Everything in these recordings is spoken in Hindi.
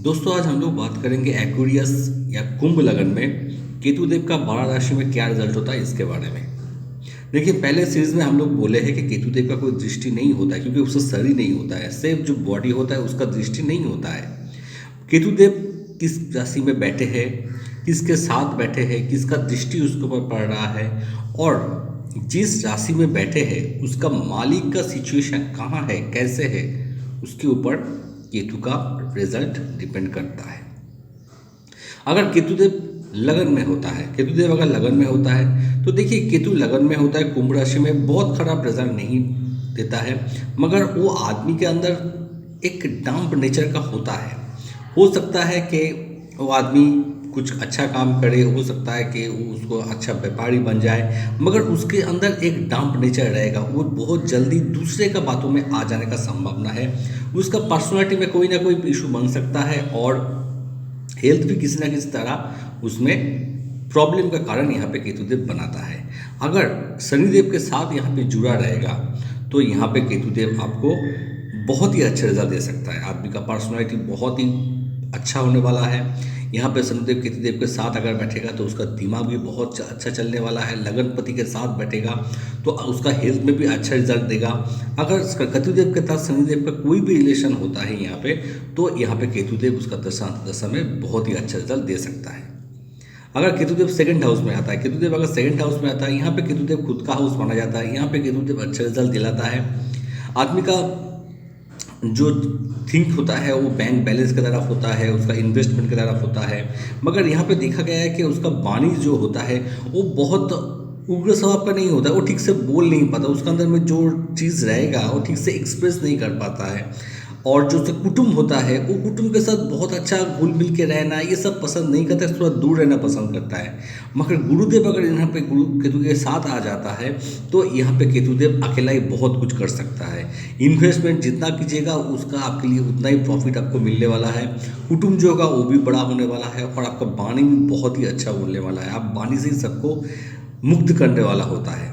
दोस्तों आज हम लोग बात करेंगे एक्वेरियस या कुंभ लगन में केतु देव का 12 राशि में क्या रिजल्ट होता है इसके बारे में। देखिए पहले सीरीज में हम लोग बोले हैं कि केतु देव का कोई दृष्टि नहीं होता है क्योंकि उसका शरीर नहीं होता है, सिर्फ जो बॉडी होता है उसका दृष्टि नहीं होता है। केतु देव किस राशि में बैठे हैं, किसके साथ बैठे हैं, किसका दृष्टि उसके ऊपर पड़ रहा है और जिस राशि में बैठे हैं उसका मालिक का सिचुएशन कहाँ है, कैसे है, उसके ऊपर केतु का रिजल्ट डिपेंड करता है। अगर केतुदेव लगन में होता है, केतुदेव अगर लगन में होता है तो देखिए केतु लगन में होता है कुंभ राशि में बहुत खराब रिजल्ट नहीं देता है, मगर वो आदमी के अंदर एक डम्प नेचर का होता है। हो सकता है कि वो आदमी कुछ अच्छा काम करे, हो सकता है कि वो उसको अच्छा व्यापारी बन जाए, मगर उसके अंदर एक डम्प नेचर रहेगा। वो बहुत जल्दी दूसरे का बातों में आ जाने का संभावना है। उसका पर्सनालिटी में कोई ना कोई इशू बन सकता है और हेल्थ भी किसी ना किसी तरह उसमें प्रॉब्लम का कारण यहाँ पे केतुदेव बनाता है। अगर शनिदेव के साथ यहाँ पे जुड़ा रहेगा तो यहाँ पे केतुदेव आपको बहुत ही अच्छे रिजल्ट दे सकता है। आदमी का पर्सनालिटी बहुत ही अच्छा होने वाला है। यहाँ पे शनिदेव केतुदेव के साथ अगर बैठेगा तो उसका दिमाग भी बहुत अच्छा चलने वाला है। लगनपति के साथ बैठेगा तो उसका हेल्थ में भी अच्छा रिजल्ट देगा। अगर केतुदेव के साथ शनिदेव का कोई भी रिलेशन होता है यहाँ पे तो यहाँ पे केतुदेव उसका दशा में बहुत ही अच्छा रिजल्ट दे सकता है। अगर केतुदेव सेकंड हाउस में आता है, केतुदेव अगर सेकंड हाउस में आता है, यहाँ पे केतुदेव खुद का हाउस माना जाता है। यहाँ पे केतुदेव अच्छा रिजल्ट दिलाता है। आदमी का जो थिंक होता है वो बैंक बैलेंस की तरफ होता है, उसका इन्वेस्टमेंट की तरफ होता है। मगर यहाँ पे देखा गया है कि उसका वाणी जो होता है वो बहुत उग्र स्वभाव का नहीं होता है। वो ठीक से बोल नहीं पाता, उसके अंदर में जो चीज़ रहेगा वो ठीक से एक्सप्रेस नहीं कर पाता है। और जो उसका कुटुंब होता है वो कुटुंब के साथ बहुत अच्छा घुल मिल के रहना ये सब पसंद नहीं करता है, थोड़ा दूर रहना पसंद करता है। मगर गुरुदेव अगर यहाँ पे गुरु केतु के साथ आ जाता है तो यहाँ पे केतुदेव अकेला ही बहुत कुछ कर सकता है। इन्वेस्टमेंट जितना कीजिएगा उसका आपके लिए उतना ही प्रॉफिट आपको मिलने वाला है। कुटुंब जो होगा वो भी बड़ा होने वाला है और आपका वाणी भी बहुत ही अच्छा बोलने वाला है। आप वाणी से ही सबको मुक्त करने वाला होता है।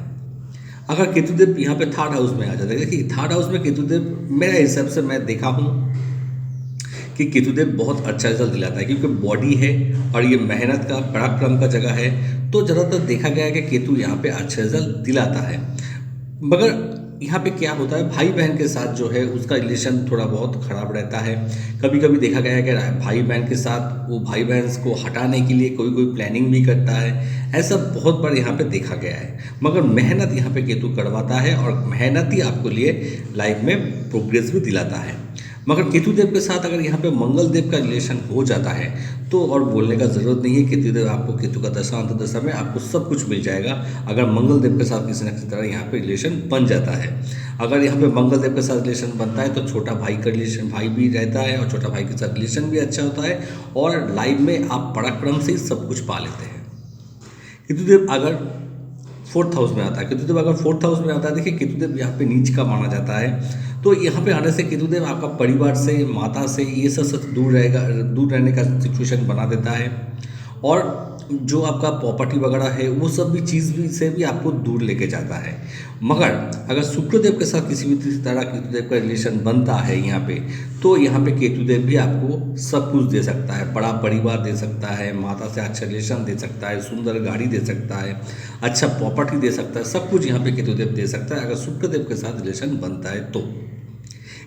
अगर केतुदेव यहाँ पे थर्ड हाउस में आ जाता है, देखिए थर्ड हाउस में केतुदेव मेरे हिसाब से मैं देखा हूँ कि केतुदेव बहुत अच्छा रिजल्ट दिलाता है क्योंकि बॉडी है और ये मेहनत का पराक्रम का जगह है। तो ज़्यादातर देखा गया है कि केतु यहाँ पे अच्छा रिजल्ट दिलाता है। मगर यहाँ पे क्या होता है, भाई बहन के साथ जो है उसका रिलेशन थोड़ा बहुत खराब रहता है। कभी कभी देखा गया है कि भाई बहन के साथ वो भाई बहन को हटाने के लिए कोई कोई प्लानिंग भी करता है। ऐसा बहुत बार यहाँ पे देखा गया है। मगर मेहनत यहाँ पे केतु करवाता है और मेहनत ही आपको लिए लाइफ में प्रोग्रेस भी दिलाता है। मगर केतुदेव के साथ अगर यहाँ पे मंगल देव का रिलेशन हो जाता है तो और बोलने का ज़रूरत नहीं है। केतुदेव आपको केतु का दशा अंत दशा में आपको सब कुछ मिल जाएगा अगर मंगल देव के साथ किसी न किसी तरह यहाँ पे रिलेशन बन जाता है। अगर यहाँ पे मंगल देव के साथ रिलेशन बनता है तो छोटा भाई का रिलेशन भाई भी रहता है और छोटा भाई के साथ रिलेशन भी अच्छा होता है और लाइफ में आप पराक्रम से ही सब कुछ पा लेते हैं। केतुदेव अगर फोर्थ हाउस में आता है, केतुदेव अगर फोर्थ हाउस में आता है, देखिए केतुदेव यहाँ पे नीच का माना जाता है। तो यहाँ पे आने से केतुदेव आपका परिवार से, माता से, ये सब दूर रहेगा, दूर रहने का सिचुएशन बना देता है। और जो आपका प्रॉपर्टी वगैरह है वो सब भी चीज़ भी से भी आपको दूर लेके जाता है। मगर अगर शुक्रदेव के साथ किसी भी तरह केतुदेव का रिलेशन बनता है यहाँ पे तो यहाँ पे केतुदेव भी आपको सब कुछ दे सकता है। बड़ा परिवार दे सकता है, माता से अच्छा रिलेशन दे सकता है, सुंदर गाड़ी दे सकता है, अच्छा प्रॉपर्टी दे सकता है, सब कुछ यहाँ पे केतुदेव दे सकता है अगर शुक्रदेव के साथ रिलेशन बनता है तो।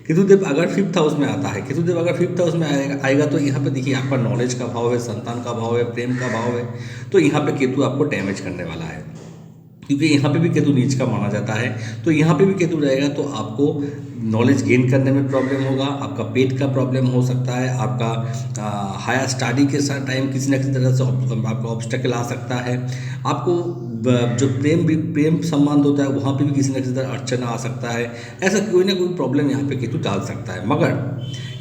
केतुदेव अगर फिफ्थ हाउस में आता है, केतुदेव अगर फिफ्थ हाउस में आएगा तो यहाँ पे देखिए आपका नॉलेज का भाव है, संतान का भाव है, प्रेम का भाव है। तो यहाँ पे केतु आपको डैमेज करने वाला है क्योंकि यहाँ पे भी केतु नीच का माना जाता है। तो यहाँ पे भी केतु रहेगा तो आपको नॉलेज गेन करने में प्रॉब्लम होगा, आपका पेट का प्रॉब्लम हो सकता है, आपका हायर स्टडी के साथ टाइम किसी न किसी तरह से आपका ऑब्स्टेकल आ सकता है। आपको जो प्रेम संबंध होता है वहाँ पे भी किसी न किसी तरह अड़चन आ सकता है। ऐसा कोई ना कोई प्रॉब्लम यहाँ पे केतु डाल सकता है। मगर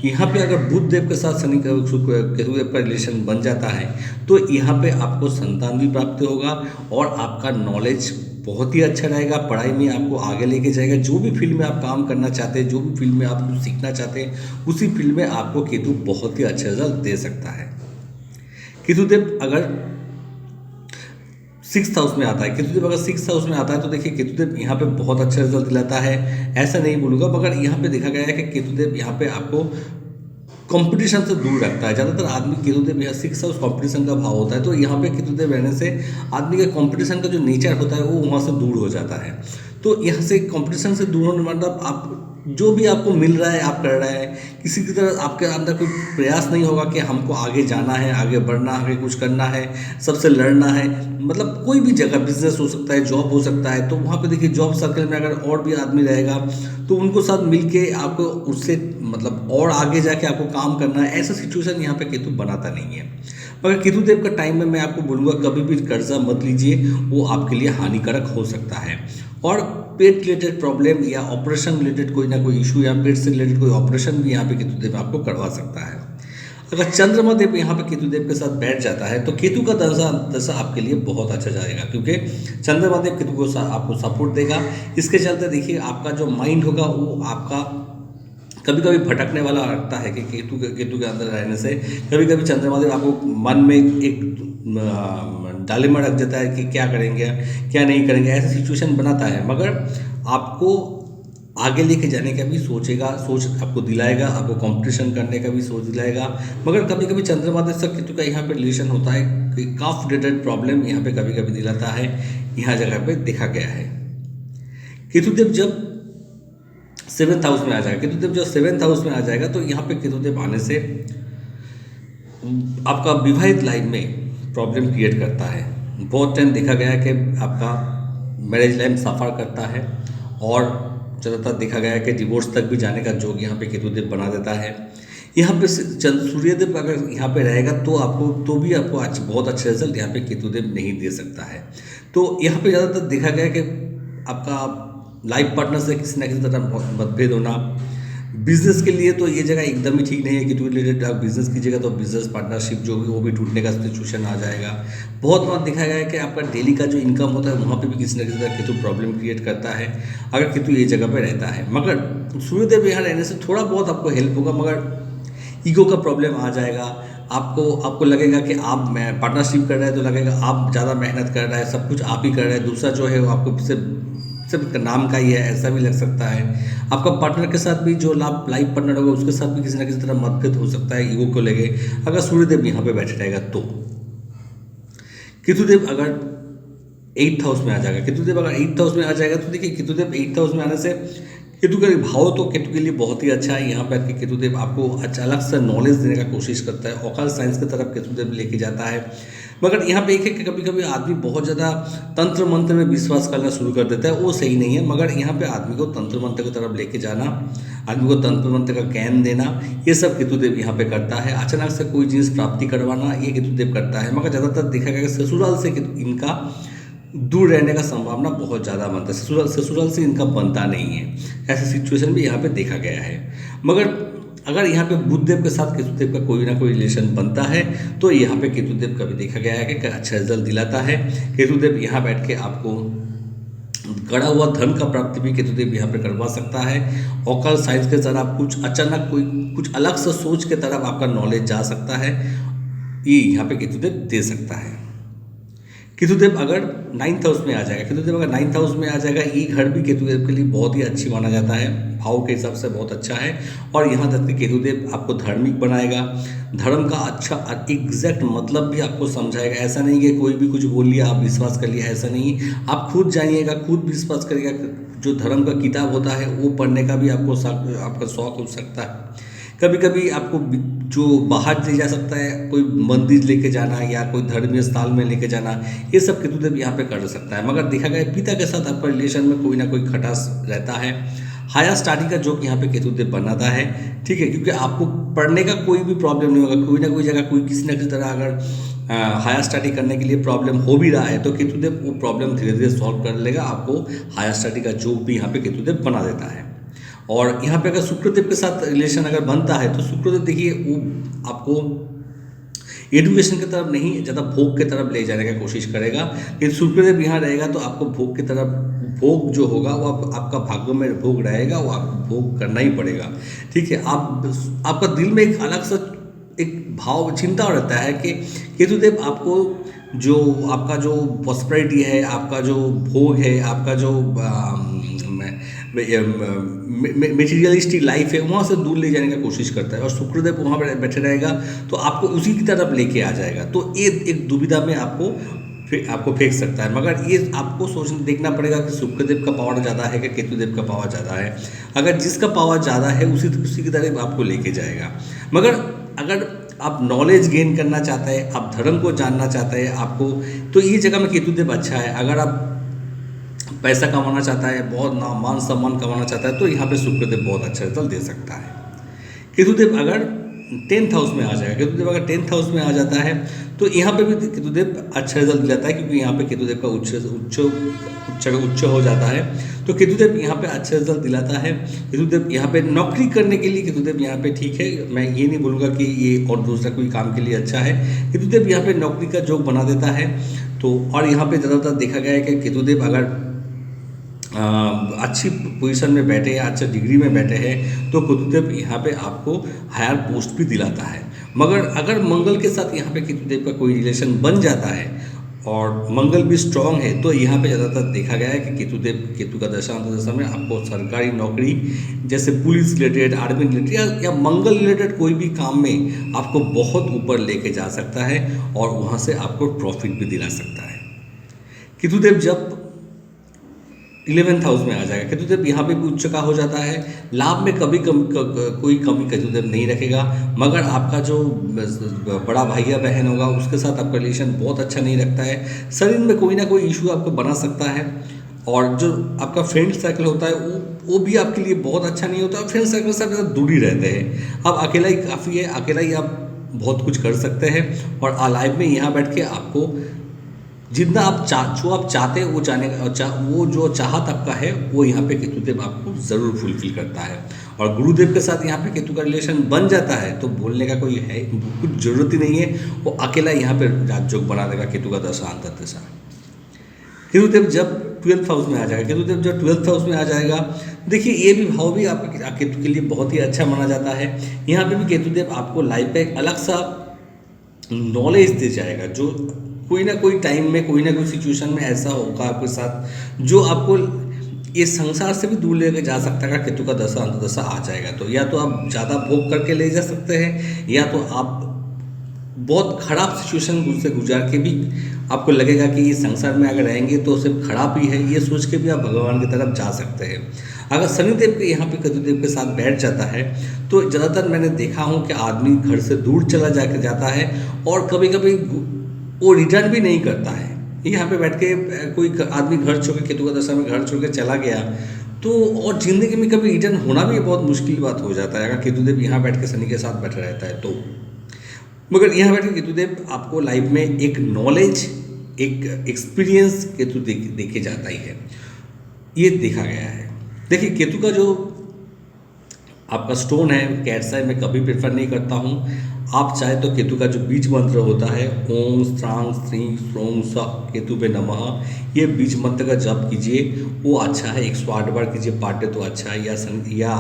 यहाँ पे अगर बुध देव के साथ शनि केतु देव का रिलेशन बन जाता है तो यहाँ पे आपको संतान भी प्राप्त होगा और आपका नॉलेज बहुत ही अच्छा रहेगा। पढ़ाई में आपको आगे लेके जाएगा। जो भी फील्ड में आप काम करना चाहते हैं, जो भी फील्ड में आप कुछ सीखना चाहते हैं, उसी फील्ड में आपको केतु बहुत ही अच्छा रिजल्ट दे सकता है। केतुदेव अगर सिक्स हाउस में आता है, केतुदेव अगर सिक्स हाउस में आता है तो देखिए केतुदेव यहाँ पे बहुत अच्छा रिजल्ट दिलाता है। ऐसा नहीं बोलूँगा, मगर यहाँ पे देखा गया है कि केतुदेव यहाँ पे आपको कंपटीशन से दूर रखता है। ज़्यादातर आदमी केतुदेव यहाँ सिक्स उस कंपटीशन का भाव होता है, तो यहाँ पे केतुदेव रहने से आदमी के कंपटीशन का जो नेचर होता है वो वहाँ से दूर हो जाता है। तो यहाँ से कंपटीशन से दूर होने मतलब आप जो भी आपको मिल रहा है आप कर रहे हैं, किसी की तरह आपके अंदर कोई प्रयास नहीं होगा कि हमको आगे जाना है, आगे बढ़ना है, आगे कुछ करना है, सबसे लड़ना है। मतलब कोई भी जगह बिजनेस हो सकता है, जॉब हो सकता है, तो वहाँ पे देखिए जॉब सर्कल में अगर और भी आदमी रहेगा तो उनको साथ मिलके आपको उससे मतलब और आगे जाके आपको काम करना है, ऐसा सिचुएशन यहाँ पे केतु बनाता नहीं है। मगर केतुदेव का टाइम में मैं आपको बोलूँगा कभी भी कर्जा मत लीजिए, वो आपके लिए हानिकारक हो सकता है। और पेट रिलेटेड प्रॉब्लम या ऑपरेशन रिलेटेड कोई ना कोई इशू या पेट से रिलेटेड कोई ऑपरेशन भी यहाँ पे केतुदेव आपको करवा सकता है। अगर चंद्रमा देव यहाँ पे केतुदेव के साथ बैठ जाता है तो केतु का दशा आपके लिए बहुत अच्छा जाएगा, क्योंकि चंद्रमा देव केतु को आपको सपोर्ट देगा। इसके चलते देखिए आपका जो माइंड होगा वो आपका कभी कभी भटकने वाला लगता है कि केतु के अंदर रहने से कभी कभी चंद्रमा देव आपको मन में एक डालेमा रख देता है कि क्या करेंगे क्या नहीं करेंगे, ऐसा सिचुएशन बनाता है। मगर आपको आगे लेके जाने का भी सोच आपको दिलाएगा, आपको कंपटीशन करने का भी सोच दिलाएगा। मगर कभी कभी चंद्रमा देव से केतु का यहाँ पे रिलेशन होता है कि कफ रिलेटेड प्रॉब्लम यहाँ पे कभी कभी दिलाता है, यहाँ जगह पे देखा गया है। केतुदेव जब 7th हाउस में आ जाएगा, केतुदेव जब 7th हाउस में आ जाएगा तो यहाँ पे केतुदेव आने से आपका विवाहित लाइफ में प्रॉब्लम क्रिएट करता है। बहुत टाइम देखा गया है कि आपका मैरिज लाइफ सफ़र करता है और ज़्यादातर देखा गया है कि डिवोर्स तक भी जाने का जोग यहाँ पे केतुदेव बना देता है। यहाँ पे सूर्यदेव अगर यहाँ पे रहेगा तो भी आपको बहुत अच्छे रिजल्ट यहाँ पे केतुदेव नहीं दे सकता है। तो यहाँ पे ज़्यादातर देखा गया है कि आपका लाइफ पार्टनर से किसी न किसी तरह मतभेद होना, बिजनेस के लिए तो ये जगह एकदम ही ठीक नहीं है। केतु रिलेटेड आप बिजनेस कीजिएगा तो बिजनेस पार्टनरशिप जो भी वो भी टूटने का सिचुएशन आ जाएगा। बहुत बार देखा गया है कि आपका डेली का जो इनकम होता है वहाँ पे भी किसी न किसी तरह केतु प्रॉब्लम क्रिएट करता है अगर केतु ये जगह पे रहता है। मगर सूर्यदेव यहाँ रहने से थोड़ा बहुत आपको हेल्प होगा, मगर ईगो का प्रॉब्लम आ जाएगा। आपको लगेगा कि आप पार्टनरशिप कर रहे हैं तो लगेगा आप ज़्यादा मेहनत कर रहे हैं, सब कुछ आप ही कर रहे हैं, दूसरा जो है वो आपको सिर्फ नाम का ही है, ऐसा भी लग सकता है। आपका पार्टनर के साथ भी जो लाइफ पार्टनर होगा उसके साथ भी किसी न किसी तरह मतभेद हो सकता है ईगो को लेके, अगर सूर्यदेव यहाँ पे बैठे रहेगा तो। केतुदेव अगर 8th हाउस में आ जाएगा, केतुदेव अगर 8th हाउस में आ जाएगा तो देखिए केतुदेव 8th हाउस में आने से केतु का भाव तो केतु के लिए बहुत ही अच्छा है। यहाँ पर आके केतुदेव आपको अच्छा अलग से नॉलेज देने का कोशिश करता है, ऑकल्ट साइंस की तरफ केतुदेव लेके जाता है। मगर यहाँ पे एक है कि कभी कभी आदमी बहुत ज़्यादा तंत्र मंत्र में विश्वास करना शुरू कर देता है, वो सही नहीं है। मगर यहाँ पे आदमी को तंत्र मंत्र की तरफ लेके जाना, आदमी को तंत्र मंत्र का ज्ञान देना, ये सब केतुदेव यहाँ पे करता है। अचानक से कोई चीज़ प्राप्ति करवाना ये केतुदेव करता है। मगर ज़्यादातर देखा गया कि ससुराल से इनका दूर रहने का संभावना बहुत ज़्यादा बनता है, ससुराल से इनका बनता नहीं है, ऐसा सिचुएशन भी यहाँ पे देखा गया है। मगर अगर यहाँ पे बुधदेव के साथ केतुदेव का कोई ना कोई रिलेशन बनता है तो यहाँ पे केतुदेव का भी देखा गया है कि अच्छा रिजल्ट दिलाता है। केतुदेव यहाँ बैठ के आपको गड़ा हुआ धन का प्राप्ति भी केतुदेव यहाँ पे करवा सकता है। ऑकल्ट साइंस के तरफ कुछ अचानक कोई कुछ अलग सा सोच के तरफ आपका नॉलेज जा सकता है, ये यहाँ पे केतुदेव दे सकता है। केतुदेव अगर 9th हाउस में आ जाएगा, केतुदेव अगर 9th हाउस में आ जाएगा, ये घर भी केतुदेव के लिए बहुत ही अच्छी माना जाता है, भाव के हिसाब से बहुत अच्छा है। और यहाँ तक कि केतुदेव आपको धार्मिक बनाएगा, धर्म का अच्छा एग्जैक्ट मतलब भी आपको समझाएगा। ऐसा नहीं कि कोई भी कुछ बोल लिया आप विश्वास कर लिया, ऐसा नहीं। आप खुद जानिएगा, खुद विश्वास करिएगा। जो धर्म का किताब होता है वो पढ़ने का भी आपका शौक हो सकता है। कभी कभी आपको जो बाहर ले जा सकता है, कोई मंदिर लेके जाना या कोई धर्मीय स्थल में लेके जाना, ये सब केतुदेव यहाँ पे कर सकता है। मगर देखा गया पिता के साथ आपका रिलेशन में कोई ना कोई खटास रहता है। हायर स्टडी का जोक यहाँ पे केतुदेव बनाता है, ठीक है, क्योंकि आपको पढ़ने का कोई भी प्रॉब्लम नहीं होगा। कोई ना कोई जगह कोई किसी न किसी तरह अगर हायर स्टडी करने के लिए प्रॉब्लम हो भी रहा है तो केतुदेव वो प्रॉब्लम धीरे धीरे सॉल्व कर लेगा। आपको हायर स्टडी का जोक भी यहाँ पे केतुदेव बना देता है। और यहाँ पे अगर शुक्रदेव के साथ रिलेशन अगर बनता है तो शुक्रदेव देखिए वो आपको एजुकेशन की तरफ नहीं, ज़्यादा भोग की तरफ ले जाने का कोशिश करेगा। यदि शुक्रदेव यहाँ रहेगा तो आपको भोग की तरफ, भोग जो होगा वो आपका भाग्य में भोग रहेगा, वो आपको भोग करना ही पड़ेगा, ठीक है। आपका दिल में एक अलग सा एक भाव चिंता रहता है कि केतुदेव आपको जो आपका जो प्रॉस्पेरिटी है, आपका जो भोग है, आपका जो मेटीरियलिस्टिक लाइफ है वहाँ से दूर ले जाने का कोशिश करता है, और शुक्रदेव वहाँ पर बैठे रहेगा तो आपको उसी की तरफ लेके आ जाएगा। तो ये एक दुविधा में आपको फेंक सकता है। मगर ये आपको देखना पड़ेगा कि शुक्रदेव का पावर ज़्यादा है कि केतुदेव का पावर ज़्यादा है। अगर जिसका पावर ज़्यादा है उसी की तरफ आपको लेके जाएगा। मगर अगर आप नॉलेज गेन करना चाहते हैं, आप धर्म को जानना चाहते हैं आपको, तो ये जगह में केतुदेव अच्छा है। अगर आप पैसा कमाना चाहता है, बहुत नाम मान सम्मान कमाना चाहता है, तो यहाँ पे शुक्रदेव बहुत अच्छा रिजल्ट दे सकता है। केतुदेव अगर 10th हाउस में आ जाएगा, केतुदेव अगर 10th हाउस में आ जाता है तो यहाँ पे भी केतुदेव अच्छा रिजल्ट दिलाता है, क्योंकि यहाँ पे केतुदेव का उच्च हो जाता है। तो केतुदेव यहाँ पे अच्छा रिजल्ट दिलाता है। केतुदेव यहाँ पे नौकरी करने के लिए केतुदेव यहाँ पे ठीक है। मैं ये नहीं बोलूँगा कि ये और दूसरा कोई काम के लिए अच्छा है। केतुदेव यहाँ पे नौकरी का जोग बना देता है। तो और यहाँ पे ज़्यादातर देखा गया है कि केतुदेव अगर अच्छी पोजीशन में बैठे या अच्छा डिग्री में बैठे हैं तो केतुदेव यहाँ पे आपको हायर पोस्ट भी दिलाता है। मगर अगर मंगल के साथ यहाँ पे केतुदेव का कोई रिलेशन बन जाता है और मंगल भी स्ट्रांग है, तो यहाँ पे ज़्यादातर देखा गया है कि केतु का दशा अंतर्दशा में आपको सरकारी नौकरी जैसे पुलिस रिलेटेड, आर्मी रिलेटेड या मंगल रिलेटेड कोई भी काम में आपको बहुत ऊपर लेके जा सकता है और वहाँ से आपको प्रॉफिट भी दिला सकता है। केतुदेव जब 11th हाउस में आ जाएगा, केतुदेव यहाँ पे भी उच्च का हो जाता है। लाभ में कोई कमी केतुदेव नहीं रखेगा। मगर आपका जो बड़ा भाई या बहन होगा उसके साथ आपका रिलेशन बहुत अच्छा नहीं रखता है। शरीर में कोई ना कोई इशू आपको बना सकता है। और जो आपका फ्रेंड सर्कल होता है वो भी आपके लिए बहुत अच्छा नहीं होता। फ्रेंड सर्कल से आप दूर ही रहते हैं। अब अकेला ही काफ़ी है, अकेला ही आप बहुत कुछ कर सकते हैं। और लाइफ में यहाँ बैठ के आपको जितना जो आप चाहते हैं वो जाने का वो जो चाहत आपका है वो यहाँ पे केतुदेव आपको ज़रूर फुलफिल करता है। और गुरुदेव के साथ यहाँ पे केतु का रिलेशन बन जाता है तो बोलने का कोई है कुछ ज़रूरत ही नहीं है। वो अकेला यहाँ पे राजयोग बना देगा केतु का दशा अंतर्दशा। केतुदेव जब 12th हाउस में आ जाएगा, केतुदेव जब 12th हाउस में आ जाएगा, देखिए ये भी भाव भी आपका केतु के लिए बहुत ही अच्छा माना जाता है। यहाँ पे भी केतुदेव आपको लाइफ पे एक अलग सा नॉलेज दे जाएगा, जो कोई ना कोई टाइम में कोई ना कोई सिचुएशन में ऐसा होगा आपके साथ जो आपको ये संसार से भी दूर लेकर जा सकता है। केतु का दशा अंतर्दशा आ जाएगा तो या तो आप ज़्यादा भोग करके ले जा सकते हैं, या तो आप बहुत ख़राब सिचुएशन से गुजार के भी आपको लगेगा कि इस संसार में अगर रहेंगे तो सिर्फ खराब ही है, ये सोच के भी आप भगवान की तरफ जा सकते हैं। अगर शनिदेव के यहाँ पे केतुदेव के साथ बैठ जाता है तो ज़्यादातर मैंने देखा हूँ कि आदमी घर से दूर चला जाता है और कभी कभी वो रिटर्न भी नहीं करता है। यहाँ पे बैठ के कोई आदमी घर छोड़ के केतु का दशा में घर छोड़ के चला गया तो और ज़िंदगी में कभी रिटर्न होना भी बहुत मुश्किल बात हो जाता है अगर केतुदेव यहाँ बैठ के शनि के साथ बैठा रहता है तो। मगर यहाँ बैठ के केतुदेव आपको लाइफ में एक नॉलेज, एक एक्सपीरियंस केतु देखे जाता ही है, ये देखा गया है। देखिए केतु का जो आपका स्टोन है कैट्स है, मैं कभी प्रेफर नहीं करता हूँ। आप चाहे तो केतु का जो बीज मंत्र होता है ओम स्त्रांग श्री श्रोम स केतु पे नमः, ये बीज मंत्र का जप कीजिए, वो अच्छा है। 108 बार कीजिए पाठ तो अच्छा है। या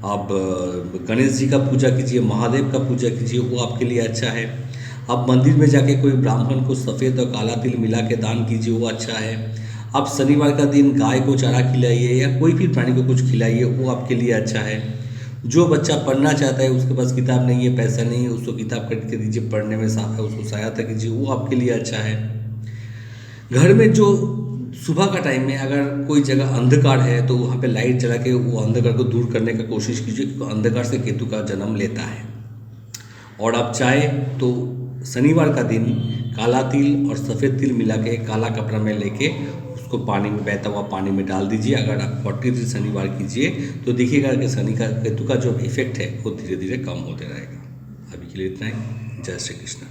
आप गणेश जी का पूजा कीजिए, महादेव का पूजा कीजिए, वो आपके लिए अच्छा है। आप मंदिर में जाके कोई ब्राह्मण को सफ़ेद और काला तिल मिला के दान कीजिए, वो अच्छा है। आप शनिवार का दिन गाय को चारा खिलाइए या कोई भी प्राणी को कुछ खिलाइए, वो आपके लिए अच्छा है। जो बच्चा पढ़ना चाहता है उसके पास किताब नहीं है, पैसा नहीं है, उसको किताब खरीद के दीजिए, पढ़ने में उसको सहायता कीजिए, वो आपके लिए अच्छा है। घर में जो सुबह का टाइम में अगर कोई जगह अंधकार है तो वहाँ पे लाइट जला के वो अंधकार को दूर करने का कोशिश कीजिए, क्योंकि अंधकार से केतु का जन्म लेता है। और आप चाहे तो शनिवार का दिन काला तिल और सफ़ेद तिल मिला के काला कपड़ा में लेके उसको पानी में, बहता हुआ पानी में डाल दीजिए। अगर आप 43 शनिवार कीजिए तो देखिएगा कि शनि का केतु का जो इफेक्ट है वो धीरे धीरे कम होते रहेगा। अभी के लिए इतना ही। जय श्री कृष्ण।